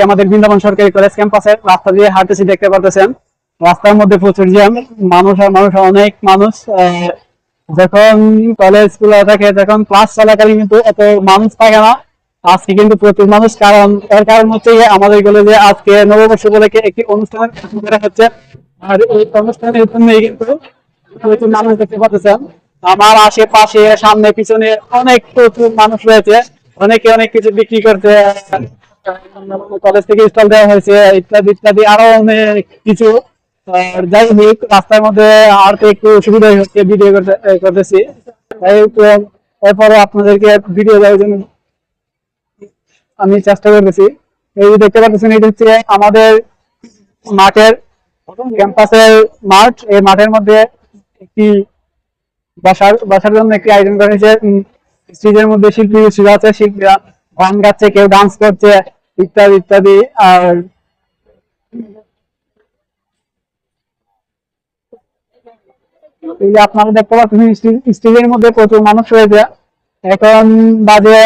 আমাদের বৃন্দাবন সরকারি কলেজ ক্যাম্পাসের রাস্তা দিয়ে হাঁটতেছি, দেখতে পারতেছেন রাস্তার মধ্যে প্রচুর জ্যাম, মানুষ আর মানুষ, অনেক মানুষ। যখন কলেজ খোলা থাকে, যখন ক্লাস চলাকালীন কিন্তু এত মানুষ থাকে না। আজকে কিন্তু প্রচুর মানুষ, কারণ এর কারণ হচ্ছে আমাদের কলেজে আজকে নববর্ষ উপলক্ষে একটি অনুষ্ঠান করা হচ্ছে। আর এই অনুষ্ঠানের জন্যই কিন্তু প্রচুর মানুষ দেখতে পাচ্ছেন। আমার আশেপাশে, সামনে পিছনে অনেক প্রচুর মানুষ রয়েছে, অনেকে অনেক কিছু বিক্রি করছে, কলেজ থেকে স্টল দেওয়া হয়েছে, ইত্যাদি ইত্যাদি আরো অনেক কিছু। আর যাই হোক, রাস্তার মধ্যে আর তো একটু সুবিধা হচ্ছে ভিডিও করতেছি। তাই এরপরে আপনাদেরকে ভিডিও দেওয়ার জন্য আমি চেষ্টা করতেছি। এই যে দেখতে পাচ্ছেন, এটা হচ্ছে আমাদের মাঠের, ক্যাম্পাসের মাঠ। এই মাঠের মধ্যে একটি বসার জন্য একটি আয়োজন করা হয়েছে। স্টেজের মধ্যে শিল্পী আছে, শিল্পীরা গান গাচ্ছে, কেউ ডান্স করছে, ইত্যাদি ইত্যাদি। আর এই যে আপনারা দেখতে পাচ্ছেন, স্টেজের মধ্যে প্রচুর মানুষ রয়েছে। এখন বাজে